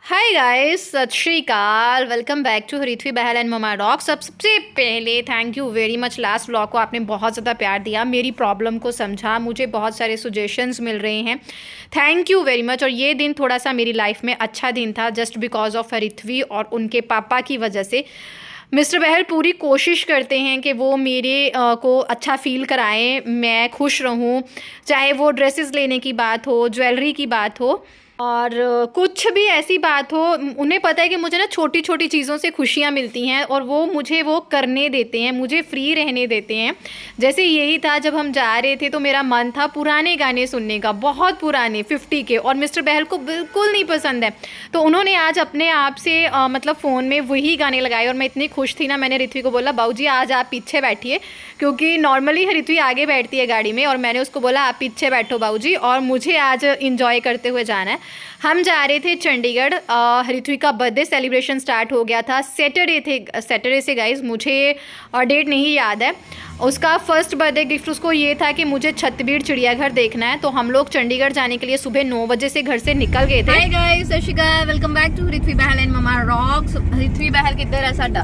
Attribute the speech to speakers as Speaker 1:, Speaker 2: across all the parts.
Speaker 1: Hi guys, Sat Sri Akal. Welcome back to Harithvi Bahl and mama dog. सबसे पहले thank you very much. Last vlog को आपने बहुत ज़्यादा प्यार दिया, मेरी प्रॉब्लम को समझा, मुझे बहुत सारे सुजेशंस मिल रहे हैं। Thank you very much. और ये दिन थोड़ा सा मेरी लाइफ में अच्छा दिन था जस्ट बिकॉज ऑफ हरिथ्वी और उनके पापा की वजह से। मिस्टर बहल पूरी कोशिश करते हैं कि वो मेरे को अच्छा फील कराएं, मैं खुश रहूं, चाहे वो ड्रेसेस लेने की बात हो, ज्वेलरी की बात हो और कुछ भी ऐसी बात हो। उन्हें पता है कि मुझे ना छोटी छोटी चीज़ों से खुशियाँ मिलती हैं और वो मुझे वो करने देते हैं, मुझे फ्री रहने देते हैं। जैसे यही था, जब हम जा रहे थे तो मेरा मन था पुराने गाने सुनने का, बहुत पुराने 50 के, और मिस्टर बहल को बिल्कुल नहीं पसंद है। तो उन्होंने आज अपने आप से मतलब फ़ोन में वही गाने लगाए और मैं इतनी खुश थी ना, मैंने ऋत्वी को बोला बाबूजी आज आप पीछे बैठिए, क्योंकि नॉर्मली ऋत्वी आगे बैठती है गाड़ी में, और मैंने उसको बोला आप पीछे बैठो बाबूजी और मुझे आज इंजॉय करते हुए जाना है। हम जा रहे थे चंडीगढ़। ऋत्वी का बर्थडे सेलिब्रेशन स्टार्ट हो गया था सैटरडे से गाइज, मुझे डेट नहीं याद है। उसका फर्स्ट बर्थडे गिफ्ट उसको ये था कि मुझे छतबीड़ चिड़ियाघर देखना है। तो हम लोग चंडीगढ़ जाने के लिए सुबह 9 बजे से घर से निकल गए थे। Hi guys, Sat Sri Akal, welcome back to Harithvi Bahl and mama rocks. Harithvi Bahl किधर है साडा?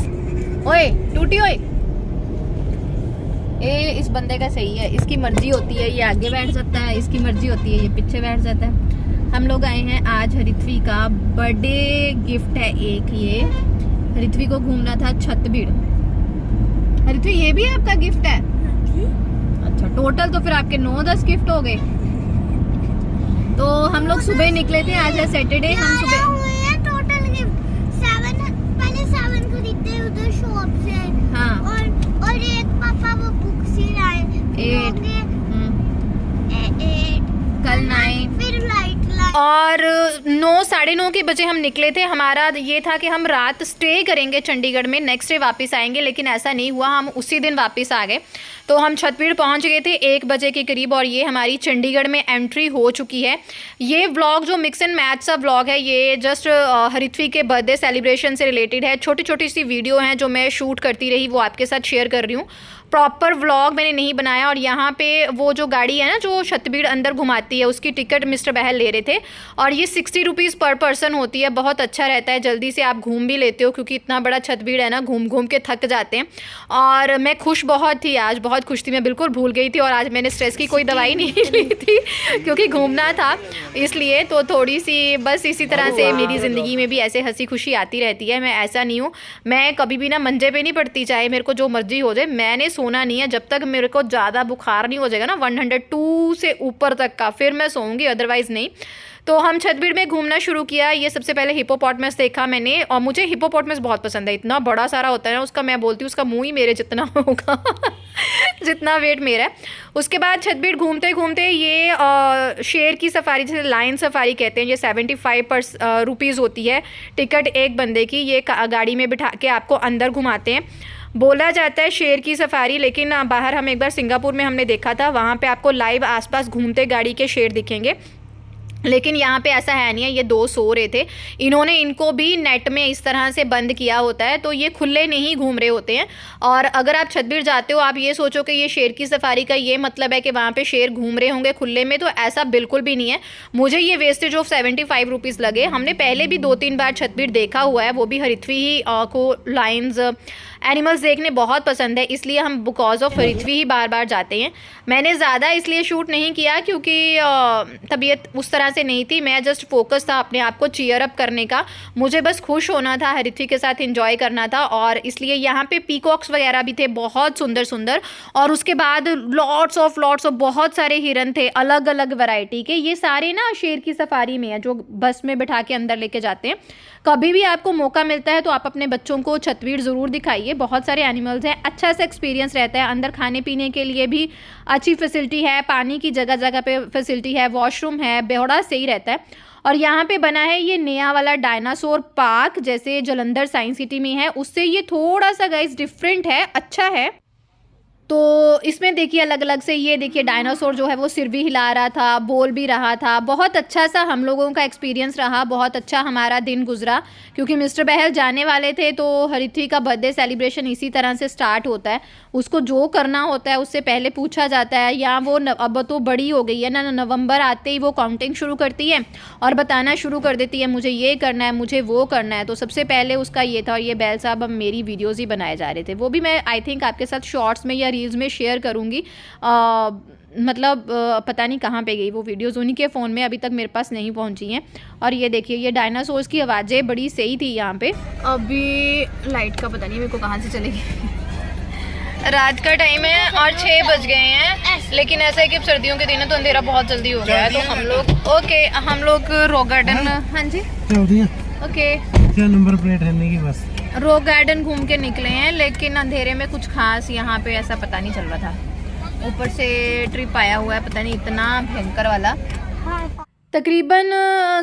Speaker 1: ओए टूटी ओए, ये इस बंदे का सही है, इसकी मर्जी होती है, ये आगे बैठ सकता है, इसकी मर्जी होती है ये पीछे बैठ जाता है। हम लोग आए हैं आज, हरिथ्वी का बर्थडे गिफ्ट है एक ये। हरिथ्वी को घूमना था छतबीड़। हरिथ्वी ये भी आपका गिफ्ट है? अच्छा, टोटल तो फिर आपके 9-10 गिफ्ट हो गए। तो हम लोग सुबह निकले थे, आज है सैटरडे। हम सुबह
Speaker 2: टोटल गिफ्ट 7, पहले 7 खरीदते उधर शॉप से।
Speaker 1: हाँ,
Speaker 2: और एक पापा वो बुक्स ही लाए,
Speaker 1: 8 कल 9
Speaker 2: फिर लाइट
Speaker 1: और 9 साढ़े 9 के बजे हम निकले थे। हमारा ये था कि हम रात स्टे करेंगे चंडीगढ़ में, नेक्स्ट डे वापस आएंगे, लेकिन ऐसा नहीं हुआ, हम उसी दिन वापस आ गए। तो हम छतबीड़ पहुंच गए थे 1 बजे के करीब और ये हमारी चंडीगढ़ में एंट्री हो चुकी है। ये व्लॉग जो मिक्स एंड मैच सा व्लॉग है, ये जस्ट हरिथ्वी के बर्थडे सेलिब्रेशन से रिलेटेड है। छोटी छोटी सी वीडियो हैं जो मैं शूट करती रही, वो आपके साथ शेयर कर रही हूँ। प्रॉपर व्लॉग मैंने नहीं बनाया। और यहाँ पे वो जो गाड़ी है ना जो छतबीड़ अंदर घुमाती है, उसकी टिकट मिस्टर बहल ले रहे थे और ये 60 रुपीज़ पर पर्सन होती है। बहुत अच्छा रहता है, जल्दी से आप घूम भी लेते हो, क्योंकि इतना बड़ा छतबीड़ है ना, घूम घूम के थक जाते हैं। और मैं खुश बहुत थी आज, बहुत खुश थी, मैं बिल्कुल भूल गई थी। और आज मैंने स्ट्रेस की कोई दवाई नहीं ली थी क्योंकि घूमना था इसलिए। तो थोड़ी सी बस इसी तरह से मेरी ज़िंदगी में भी ऐसे हंसी खुशी आती रहती है। मैं ऐसा नहीं हूँ, मैं कभी भी ना मंजे पे नहीं पड़ती, चाहे मेरे को जो मर्जी हो जाए। मैंने सोना नहीं है जब तक मेरे को ज़्यादा बुखार नहीं हो जाएगा ना 102 से ऊपर तक का, फिर मैं सोऊंगी, अदरवाइज़ नहीं। तो हम छतबीड़ में घूमना शुरू किया। ये सबसे पहले हिपोपोटामस देखा मैंने, और मुझे हिपोपोटामस बहुत पसंद है। इतना बड़ा सारा होता है ना उसका, मैं बोलती हूँ उसका मुंह ही मेरे जितना होगा जितना वेट मेरा है। उसके बाद छतबीड़ घूमते घूमते ये शेर की सफारी, जैसे लायन सफारी कहते हैं, ये 75 रुपीज़ होती है टिकट एक बंदे की। ये गाड़ी में बिठा के आपको अंदर घुमाते हैं। बोला जाता है शेर की सफारी, लेकिन बाहर हम एक बार सिंगापुर में हमने देखा था, वहाँ पे आपको लाइव आसपास घूमते गाड़ी के शेर दिखेंगे, लेकिन यहाँ पे ऐसा है नहीं है। ये 2 सो रहे थे, इन्होंने इनको भी नेट में इस तरह से बंद किया होता है, तो ये खुले नहीं घूम रहे होते हैं। और अगर आप छतबीड़ जाते हो, आप ये सोचो कि ये शेर की सफारी का ये मतलब है कि वहाँ पे शेर घूम रहे होंगे खुले में, तो ऐसा बिल्कुल भी नहीं है। मुझे ये वेस्टेज ऑफ 75 रुपीज़ लगे। हमने पहले भी 2-3 बार छतबीड़ देखा हुआ है, वो भी हरिथ्वी ही को लायंस एनिमल्स देखने बहुत पसंद है, इसलिए हम बिकॉज ऑफ हरिथ्वी ही बार बार जाते हैं। मैंने ज़्यादा इसलिए शूट नहीं किया क्योंकि तबीयत उस तरह से नहीं थी, मैं जस्ट फोकस था अपने आप को चीयर अप करने का। मुझे बस खुश होना था, हरिथ्वी के साथ एंजॉय करना था, और इसलिए यहाँ पे पीकॉक्स वगैरह भी थे, बहुत सुंदर सुंदर। और उसके बाद लॉट्स ऑफ बहुत सारे हिरन थे, अलग अलग वैरायटी के। ये सारे ना शेर की सफारी में है, जो बस में बिठा के अंदर लेके जाते हैं। कभी भी आपको मौका मिलता है तो आप अपने बच्चों को छतबीड़ ज़रूर दिखाइए, बहुत सारे एनिमल्स हैं, अच्छा सा एक्सपीरियंस रहता है। अंदर खाने पीने के लिए भी अच्छी फैसिलिटी है, पानी की जगह जगह पे फैसिलिटी है, वॉशरूम है, बड़ा सही रहता है। और यहाँ पे बना है ये नया वाला डायनासोर पार्क, जैसे जलंधर साइंस सिटी में है, उससे ये थोड़ा सा गाइस डिफरेंट है, अच्छा है। तो इसमें देखिए अलग अलग से ये देखिए डायनासोर जो है वो सिर भी हिला रहा था, बोल भी रहा था। बहुत अच्छा सा हम लोगों का एक्सपीरियंस रहा, बहुत अच्छा हमारा दिन गुजरा, क्योंकि मिस्टर बहल जाने वाले थे तो हरिथ्वी का बर्थडे सेलिब्रेशन इसी तरह से स्टार्ट होता है। उसको जो करना होता है उससे पहले पूछा जाता है, या वो अब तो बड़ी हो गई है ना, नवंबर आते ही वो काउंटिंग शुरू करती है और बताना शुरू कर देती है मुझे ये करना है, मुझे वो करना है। तो सबसे पहले उसका ये था, और ये बैल साहब अब मेरी वीडियोज़ ही बनाए जा रहे थे, वो भी मैं आई थिंक आपके साथ शॉर्ट्स में या रील्स में शेयर करूँगी। मतलब पता नहीं कहाँ पे गई वो वीडियोज़, उन्हीं के फ़ोन में अभी तक मेरे पास नहीं पहुँची हैं। और ये देखिए ये डायनासोर्स की आवाज़ें बड़ी सही थी यहाँ पे। अभी लाइट का पता नहीं मेरे को कहाँ से चलेगी। रात का टाइम है और 6 बज गए हैं, लेकिन ऐसा है कि सर्दियों के दिन है तो अंधेरा बहुत जल्दी हो गया है। तो हम लोग रॉक गार्डन, हाँ जी ओके,
Speaker 3: क्या नंबर प्लेट है नहीं की बस
Speaker 1: रॉक गार्डन घूम के निकले हैं, लेकिन अंधेरे में कुछ खास यहाँ पे ऐसा पता नहीं चल रहा था। ऊपर से ट्रिप आया हुआ है, पता नहीं इतना भयंकर वाला। तकरीबन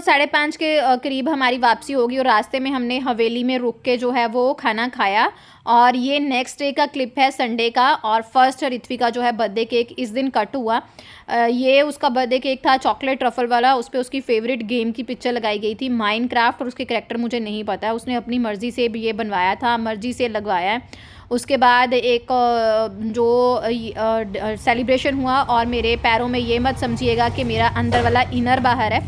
Speaker 1: 5:30 के करीब हमारी वापसी होगी, और रास्ते में हमने हवेली में रुक के जो है वो खाना खाया। और ये नेक्स्ट डे का क्लिप है, संडे का, और फर्स्ट हरिथ्वी का जो है बर्थडे केक इस दिन कट हुआ। ये उसका बर्थडे केक था चॉकलेट ट्रफल वाला, उस पर उसकी फेवरेट गेम की पिक्चर लगाई गई थी माइनक्राफ्ट, और उसके कैरेक्टर मुझे नहीं पता है, उसने अपनी मर्ज़ी से भी ये बनवाया था, मर्ज़ी से लगवाया है। उसके बाद एक जो सेलिब्रेशन हुआ, और मेरे पैरों में ये मत समझिएगा कि मेरा अंदर वाला इनर बाहर है,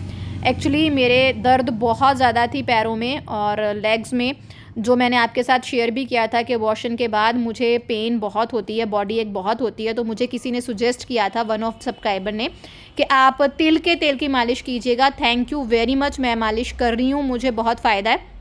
Speaker 1: एक्चुअली मेरे दर्द बहुत ज़्यादा थी पैरों में और लेग्स में, जो मैंने आपके साथ शेयर भी किया था कि वॉशन के बाद मुझे पेन बहुत होती है, बॉडी एक बहुत होती है। तो मुझे किसी ने सुजेस्ट किया था, वन ऑफ सब्सक्राइबर ने, कि आप तिल के तेल की मालिश कीजिएगा। थैंक यू वेरी मच, मैं मालिश कर रही हूँ, मुझे बहुत फ़ायदा है,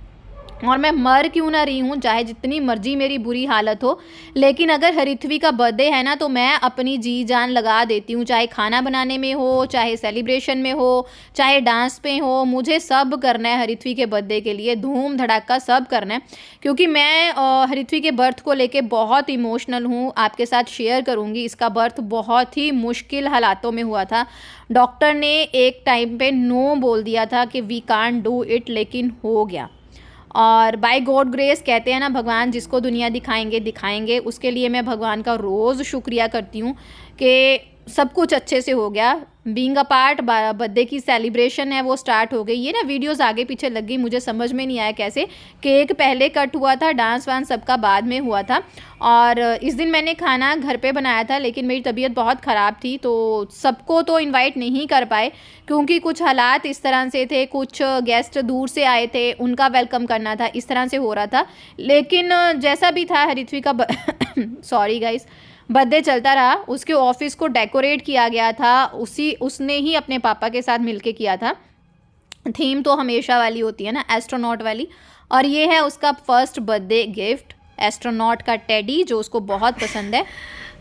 Speaker 1: और मैं मर क्यों ना रही हूँ, चाहे जितनी मर्जी मेरी बुरी हालत हो, लेकिन अगर हरिथ्वी का बर्थडे है ना तो मैं अपनी जी जान लगा देती हूँ, चाहे खाना बनाने में हो, चाहे सेलिब्रेशन में हो, चाहे डांस पे हो, मुझे सब करना है हरिथ्वी के बर्थडे के लिए, धूम धड़ाका सब करना है। क्योंकि मैं हरिथ्वी के बर्थ को लेके बहुत इमोशनल हूँ, आपके साथ शेयर करूँगी। इसका बर्थ बहुत ही मुश्किल हालातों में हुआ था, डॉक्टर ने एक टाइम पे नो बोल दिया था कि वी कांट डू इट, लेकिन हो गया। और बाय गॉड ग्रेस कहते हैं ना, भगवान जिसको दुनिया दिखाएंगे दिखाएंगे, उसके लिए मैं भगवान का रोज़ शुक्रिया करती हूँ कि सब कुछ अच्छे से हो गया। बीइंग अ पार्ट, बर्थडे की सेलिब्रेशन है वो स्टार्ट हो गई। ये ना वीडियोस आगे पीछे लग गई, मुझे समझ में नहीं आया कैसे। केक पहले कट हुआ था, डांस वांस सबका बाद में हुआ था। और इस दिन मैंने खाना घर पे बनाया था, लेकिन मेरी तबीयत बहुत ख़राब थी तो सबको तो इनवाइट नहीं कर पाए, क्योंकि कुछ हालात इस तरह से थे, कुछ गेस्ट दूर से आए थे, उनका वेलकम करना था, इस तरह से हो रहा था। लेकिन जैसा भी था, हरिथ्वी का सॉरी गाइस, बर्थडे चलता रहा। उसके ऑफिस को डेकोरेट किया गया था, उसने ही अपने पापा के साथ मिलके किया था। थीम तो हमेशा वाली होती है ना, एस्ट्रोनॉट वाली। और ये है उसका फर्स्ट बर्थडे गिफ्ट, एस्ट्रोनॉट का टेडी, जो उसको बहुत पसंद है।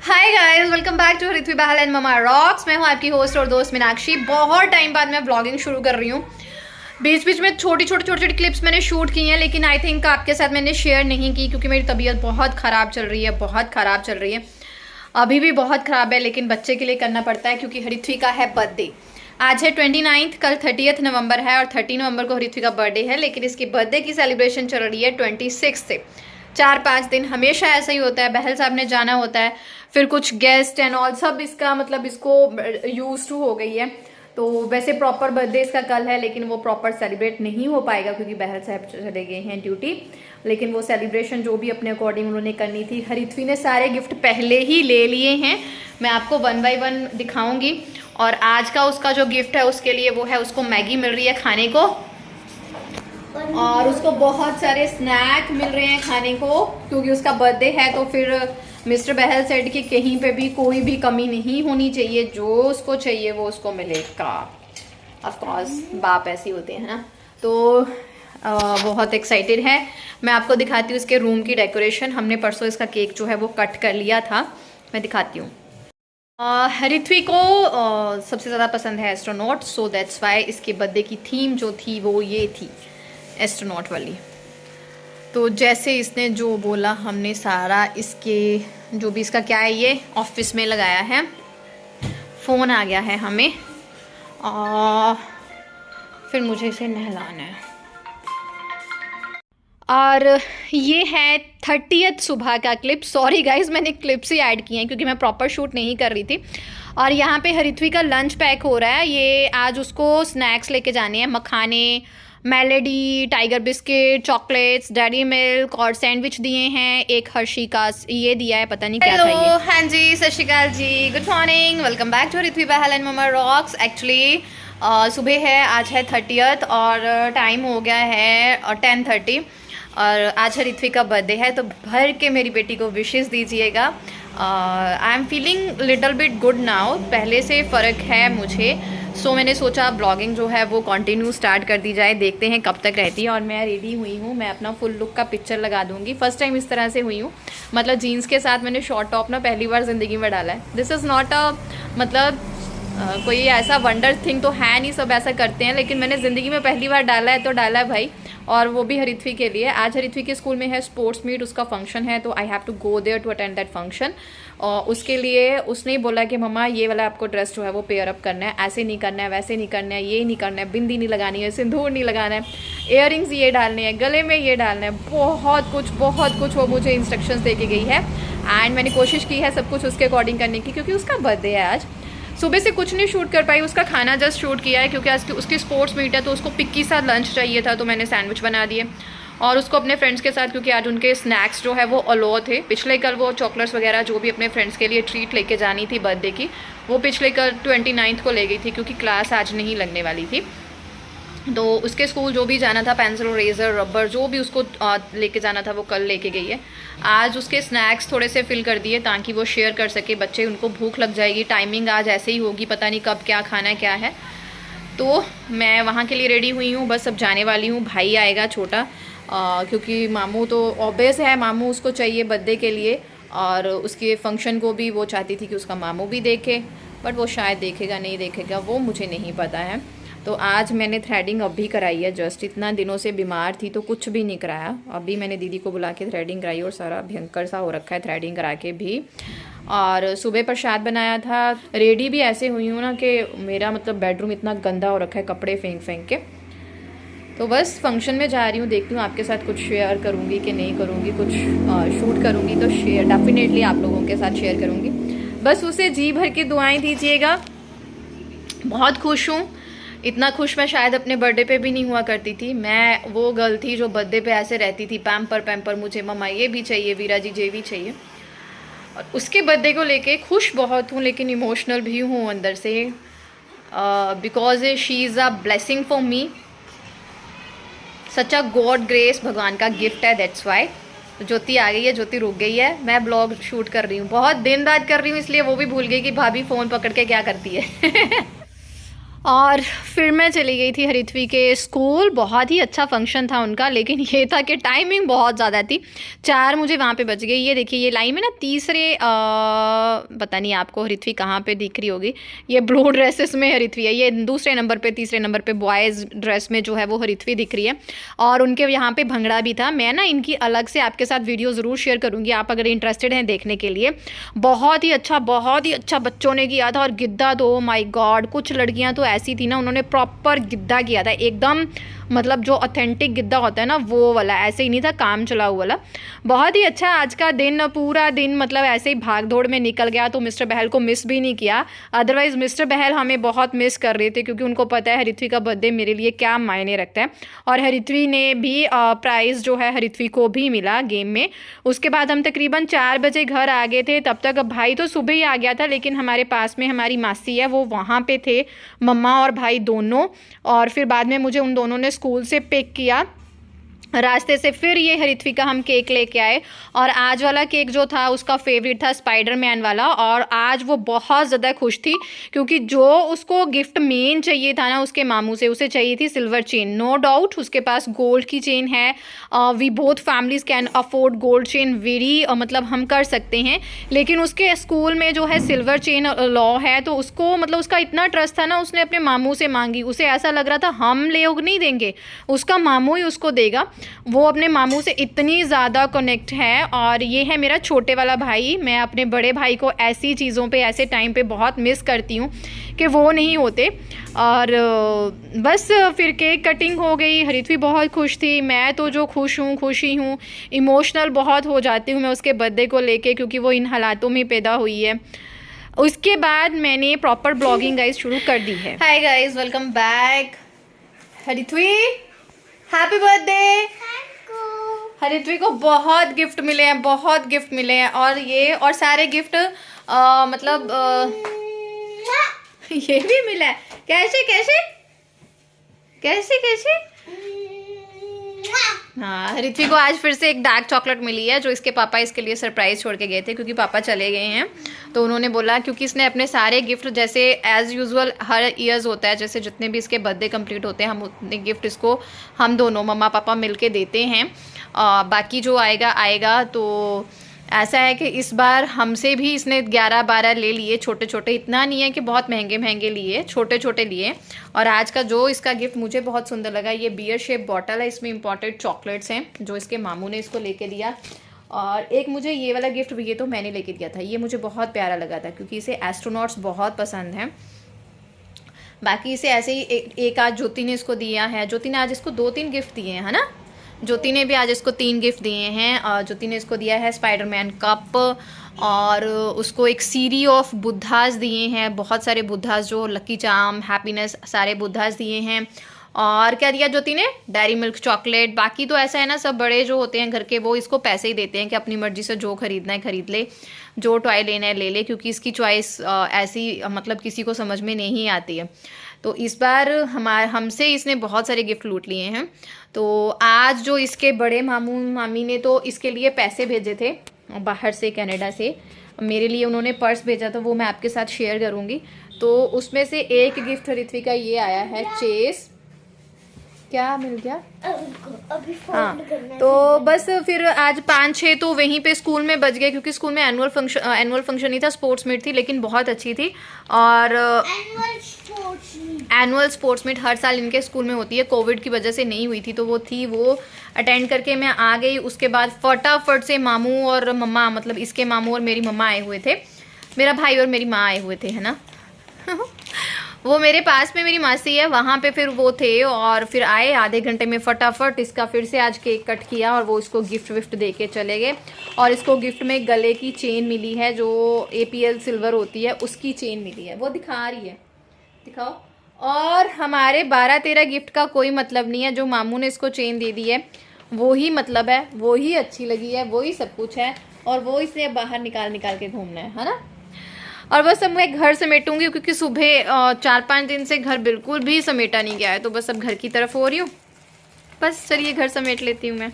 Speaker 1: Hi guys, welcome back to Harithvi Bahl and mama rocks. मैं हूँ आपकी होस्ट और दोस्त मीनाक्षी। बहुत टाइम बाद मैं ब्लॉगिंग शुरू कर रही हूँ। बीच बीच में छोटी छोटी क्लिप्स मैंने शूट की हैं, लेकिन आई थिंक आपके साथ मैंने शेयर नहीं की, क्योंकि मेरी तबीयत बहुत ख़राब चल रही है, बहुत ख़राब चल रही है, अभी भी बहुत ख़राब है, लेकिन बच्चे के लिए करना पड़ता है, क्योंकि हरिथ्वी का है बर्थडे। आज है 29, कल 30 नवंबर है, और 30 नवंबर को हरिथ्वी का बर्थडे है, लेकिन इसकी बर्थडे की सेलिब्रेशन चल रही है 26 से। 4-5 दिन हमेशा ऐसा ही होता है, बहल साहब ने जाना होता है, फिर कुछ गेस्ट एंड ऑल सब, इसका मतलब इसको यूज टू हो गई है। तो वैसे प्रॉपर बर्थडे इसका कल है, लेकिन वो प्रॉपर सेलिब्रेट नहीं हो पाएगा, क्योंकि बहल साहब चले गए हैं ड्यूटी। लेकिन वो सेलिब्रेशन जो भी अपने अकॉर्डिंग उन्होंने करनी थी, हरिथ्वी ने सारे गिफ्ट पहले ही ले लिए हैं, मैं आपको 1 बाय 1 दिखाऊंगी। और आज का उसका जो गिफ्ट है उसके लिए वो है, उसको मैगी मिल रही है खाने को, और उसको बहुत सारे स्नैक मिल रहे हैं खाने को, क्योंकि उसका बर्थडे है। तो फिर मिस्टर बहल सेड कि कहीं पे भी कोई भी कमी नहीं होनी चाहिए, जो उसको चाहिए वो उसको मिलेगा। ऑफ कोर्स बाप ऐसे होते हैं ना। तो बहुत एक्साइटेड है। मैं आपको दिखाती हूँ इसके रूम की डेकोरेशन। हमने परसों इसका केक जो है वो कट कर लिया था, मैं दिखाती हूँ। हरिथ्वी को सबसे ज़्यादा पसंद है एस्ट्रोनॉट, सो दैट्स वाई इसके बर्थडे की थीम जो थी वो ये थी, एस्ट्रोनॉट वाली। तो जैसे इसने जो बोला, हमने सारा इसके जो भी इसका क्या है, ये ऑफिस में लगाया है। फ़ोन आ गया है हमें, और फिर मुझे इसे नहलाना है। और ये है 30th सुबह का क्लिप। सॉरी गाइज, मैंने क्लिप्स ही ऐड किए हैं क्योंकि मैं प्रॉपर शूट नहीं कर रही थी। और यहाँ पे हरिथ्वी का लंच पैक हो रहा है। ये आज उसको स्नैक्स लेके जाने हैं, मखाने, melody, tiger biscuit, chocolates, dairy milk और सैंडविच दिए हैं। एक हर्षी का ये दिया है, पता नहीं क्या था ये। हाँ जी, Sat Sri Akal ji, good morning, welcome back to Harithvi Bahl and mama rocks. Actually सुबह है, आज है 30th और टाइम हो गया है 10:30 और आज हरिथ्वी का बर्थडे है, तो भर के मेरी बेटी को विशेस दीजिएगा। I am feeling little bit good now, पहले से फ़र्क है मुझे। सो मैंने सोचा ब्लॉगिंग जो है वो कंटिन्यू स्टार्ट कर दी जाए, देखते हैं कब तक रहती है। और मैं रेडी हुई हूँ, मैं अपना फुल लुक का पिक्चर लगा दूँगी। फर्स्ट टाइम इस तरह से हुई हूँ, मतलब जीन्स के साथ मैंने शॉर्ट टॉप ना पहली बार ज़िंदगी में डाला है। दिस इज़ नॉट अ मतलब कोई ऐसा वंडर थिंग तो है नहीं, सब ऐसा करते हैं, लेकिन मैंने ज़िंदगी में पहली बार डाला है तो डाला है भाई। और वो भी हरिथ्वी के लिए। आज हरिथ्वी के स्कूल में है स्पोर्ट्स मीट, उसका फंक्शन है, तो I have to go there to attend that function. और उसके लिए उसने ही बोला कि मम्मा ये वाला आपको ड्रेस जो है वो पेयर अप करना है, ऐसे नहीं करना है, वैसे नहीं करना है, ये नहीं करना है, बिंदी नहीं लगानी है, सिंदूर नहीं लगाना है, इयररिंग्स ये डालने हैं, गले में ये डालना है, बहुत कुछ वो मुझे इंस्ट्रक्शंस दे के गई है। एंड मैंने कोशिश की है सब कुछ उसके अकॉर्डिंग करने की, क्योंकि उसका बर्थडे है आज। सुबह से कुछ नहीं शूट कर पाई, उसका खाना जस्ट शूट किया है क्योंकि आज उसकी स्पोर्ट्स मीट है, तो उसको पिक्की सा लंच चाहिए था, तो मैंने सैंडविच बना दिए। और उसको अपने फ्रेंड्स के साथ, क्योंकि आज उनके स्नैक्स जो है वो अलो थे, पिछले कल वो चॉकलेट्स वगैरह जो भी अपने फ्रेंड्स के लिए ट्रीट लेके जानी थी बर्थडे की, वो पिछले कल 29th को ले गई थी, क्योंकि क्लास आज नहीं लगने वाली थी। तो उसके स्कूल जो भी जाना था, पेंसिल, रेज़र, रबर जो भी उसको लेके जाना था वो कल लेके गई है। आज उसके स्नैक्स थोड़े से फिल कर दिए ताकि वो शेयर कर सके बच्चे, उनको भूख लग जाएगी। टाइमिंग आज ऐसे ही होगी, पता नहीं कब क्या खाना है क्या है। तो मैं वहाँ के लिए रेडी हुई हूँ, बस अब जाने वाली हूँ। भाई आएगा छोटा, क्योंकि मामू तो ऑब्वियस है, मामू उसको चाहिए बर्थडे के लिए, और उसके फंक्शन को भी वो चाहती थी कि उसका मामू भी देखे, बट वो शायद देखेगा नहीं देखेगा वो मुझे नहीं पता है। तो आज मैंने थ्रेडिंग अभी कराई है, जस्ट इतना दिनों से बीमार थी तो कुछ भी नहीं कराया। अभी मैंने दीदी को बुला के थ्रेडिंग कराई और सारा भयंकर सा हो रखा है थ्रेडिंग करा के भी। और सुबह प्रसाद बनाया था। रेडी भी ऐसे हुई हूँ ना कि मेरा मतलब बेडरूम इतना गंदा हो रखा है कपड़े फेंक के। तो बस फंक्शन में जा रही हूँ, देखती हूँ आपके साथ कुछ शेयर करूँगी कि नहीं करूँगी, कुछ शूट करूँगी तो शेयर डेफिनेटली आप लोगों के साथ शेयर करूँगी। बस उसे जी भर की दुआएं दीजिएगा। बहुत खुश हूँ, इतना खुश मैं शायद अपने बर्थडे पे भी नहीं हुआ करती थी। मैं वो गर्ल थी जो बर्थडे पे ऐसे रहती थी, पैम्पर मुझे मम्मा ये भी चाहिए, वीरा जी ये भी चाहिए। और उसके बर्थडे को लेके खुश बहुत हूँ, लेकिन इमोशनल भी हूँ अंदर से, because she is a blessing for me, such a God grace, भगवान का गिफ्ट है, दैट्स वाई। ज्योति आ गई है, ज्योति रुक गई है, मैं ब्लॉग शूट कर रही हूँ, बहुत दिन बाद कर रही हूँ, इसलिए वो भी भूल गई कि भाभी फ़ोन पकड़ के क्या करती है। और फिर मैं चली गई थी हरिथ्वी के स्कूल। बहुत ही अच्छा फंक्शन था उनका, लेकिन ये था कि टाइमिंग बहुत ज़्यादा थी, 4 मुझे वहाँ पे बज गई। ये देखिए, ये लाइन में ना तीसरे पता नहीं आपको हरिथ्वी कहाँ पे दिख रही होगी, ये ब्लू ड्रेसेस में हरिथ्वी है, ये दूसरे नंबर पे, तीसरे नंबर पे बॉयज़ ड्रेस में जो है वो हरिथ्वी दिख रही है। और उनके यहाँ पे भंगड़ा भी था। मैं ना इनकी अलग से आपके साथ वीडियो ज़रूर शेयर करूँगी, आप अगर इंटरेस्टेड हैं देखने के लिए। बहुत ही अच्छा बच्चों ने किया था। और गिद्दा तो माय गॉड, कुछ लड़कियाँ तो ऐसी थी ना, उन्होंने प्रॉपर गिद्दा किया था एकदम, मतलब जो ऑथेंटिक गिद्दा होता है ना वो वाला, ऐसे ही नहीं था काम चलाऊ वाला। बहुत ही अच्छा आज का दिन, पूरा दिन मतलब ऐसे ही भाग दौड़ में निकल गया। तो मिस्टर बहल को मिस भी नहीं किया, अदरवाइज़ मिस्टर बहल हमें बहुत मिस कर रहे थे, क्योंकि उनको पता है हरिथ्वी का बर्थडे मेरे लिए क्या मायने रखता है। और हरिथ्वी ने भी प्राइज़ जो है हरिथ्वी को भी मिला गेम में। उसके बाद हम तकरीबन 4 बजे घर आ गए थे। तब तक भाई तो सुबह ही आ गया था, लेकिन हमारे पास में हमारी मासी है, वो वहाँ पे थे, मम्मा और भाई दोनों। और फिर बाद में मुझे उन दोनों ने स्कूल से पिक किया रास्ते से। फिर ये हरिथ्वी का हम केक लेके आए, और आज वाला केक जो था उसका फेवरेट था स्पाइडरमैन वाला। और आज वो बहुत ज़्यादा खुश थी, क्योंकि जो उसको गिफ्ट मेन चाहिए था ना उसके मामू से, उसे चाहिए थी सिल्वर चेन। नो डाउट उसके पास गोल्ड की चेन है, we both families can afford gold chain very, मतलब हम कर सकते हैं। लेकिन उसके स्कूल में जो है सिल्वर चेन लॉ है, तो उसको मतलब उसका इतना ट्रस्ट था ना, उसने अपने मामू से मांगी। उसे ऐसा लग रहा था हम लोग नहीं देंगे, उसका मामू ही उसको देगा। वो अपने मामू से इतनी ज़्यादा कनेक्ट है। और ये है मेरा छोटे वाला भाई। मैं अपने बड़े भाई को ऐसी चीज़ों पे, ऐसे टाइम पे बहुत मिस करती हूँ कि वो नहीं होते। और बस फिर केक कटिंग हो गई, हरित बहुत खुश थी, मैं तो जो खुश ही हूँ। इमोशनल बहुत हो जाती हूँ मैं उसके बर्थडे को लेके, क्योंकि वो इन हालातों में पैदा हुई है। उसके बाद मैंने प्रॉपर ब्लॉगिंग गाइज शुरू कर दी है। Hi guys, welcome back. Harithvi happy birthday. Harithvi को बहुत गिफ्ट मिले हैं, बहुत गिफ्ट मिले हैं। और सारे गिफ्ट मतलब ये भी मिला है। कैसे कैसे कैसे कैसे हाँ, हरित्वी को आज फिर से एक डार्क चॉकलेट मिली है, जो इसके पापा इसके लिए सरप्राइज छोड़ के गए थे, क्योंकि पापा चले गए हैं। तो उन्होंने बोला, क्योंकि इसने अपने सारे गिफ्ट जैसे एज़ यूजुअल हर ईयर्स होता है, जैसे जितने भी इसके बर्थडे कंप्लीट होते हैं, हम उतने गिफ्ट इसको हम दोनों मम्मा पापा मिलके देते हैं। बाकी जो आएगा। तो ऐसा है कि इस बार हमसे भी इसने 11-12 ले लिए, छोटे छोटे। इतना नहीं है कि बहुत महंगे महंगे लिए, छोटे छोटे लिए। और आज का जो इसका गिफ्ट मुझे बहुत सुंदर लगा, ये बियर शेप बॉटल है, इसमें इंपॉर्टेंट चॉकलेट्स हैं जो इसके मामू ने इसको लेके दिया। और एक मुझे ये वाला गिफ्ट, ये तो मैंने लेके दिया था, ये मुझे बहुत प्यारा लगा था, क्योंकि इसे एस्ट्रोनॉट्स बहुत पसंद हैं। बाकी इसे ऐसे ही एक आज ज्योति ने इसको दिया है। ज्योति ने आज इसको 2-3 गिफ्ट दिए हैं, है ना। ज्योति ने भी आज इसको 3 गिफ्ट दिए हैं। और ज्योति ने इसको दिया है स्पाइडरमैन कप, और उसको एक सीरी ऑफ बुद्धास दिए हैं, बहुत सारे बुद्धास, जो लकी चार्म, हैप्पीनेस, सारे बुद्धास दिए हैं। और क्या दिया ज्योति ने, डेयरी मिल्क चॉकलेट। बाकी तो ऐसा है ना, सब बड़े जो होते हैं घर के, वो इसको पैसे ही देते हैं कि अपनी मर्जी से जो खरीदना है खरीद ले, जो टॉय लेना है ले ले, क्योंकि इसकी चॉइस ऐसी मतलब किसी को समझ में नहीं आती है। तो इस बार हमसे इसने बहुत सारे गिफ्ट लूट लिए हैं। तो आज जो इसके बड़े मामू मामी ने तो इसके लिए पैसे भेजे थे बाहर से, कनाडा से। मेरे लिए उन्होंने पर्स भेजा था, वो मैं आपके साथ शेयर करूँगी। तो उसमें से एक गिफ्ट हरित्वी का ये आया है, चेस। क्या मिल गया?
Speaker 2: अभी
Speaker 1: हाँ, तो बस फिर आज 5-6 तो वहीं पे स्कूल में बच गए, क्योंकि स्कूल में एनुअल फंक्शन नहीं था, स्पोर्ट्स मीट थी, लेकिन बहुत अच्छी थी। और एनुअल स्पोर्ट्स मीट हर साल इनके स्कूल में होती है, कोविड की वजह से नहीं हुई थी, तो वो अटेंड करके मैं आ गई। उसके बाद फटाफट से मामू और मम्मा, मतलब इसके मामू और मेरी मम्मा आए हुए थे, मेरा भाई और मेरी माँ आए हुए थे, है ना। वो मेरे पास में मेरी मासी है, वहाँ पे फिर वो थे। और फिर आए आधे घंटे में फटाफट इसका फिर से आज केक कट किया, और वो इसको गिफ्ट विफ्ट दे के चले गए। और इसको गिफ्ट में गले की चेन मिली है, जो APL सिल्वर होती है, उसकी चेन मिली है। वो दिखा रही है, दिखाओ। और हमारे 12-13 गिफ्ट का कोई मतलब नहीं है, जो मामू ने इसको चेन दे दी है वो ही मतलब है, वो ही अच्छी लगी है, वो ही सब कुछ है। और वो इसे बाहर निकाल के घूमना है ना। और बस अब मैं घर समेटूंगी, क्योंकि सुबह 4-5 दिन से घर बिल्कुल भी समेटा नहीं गया है। तो बस अब घर की तरफ हो रही हूँ, बस चलिए घर समेट लेती हूँ मैं।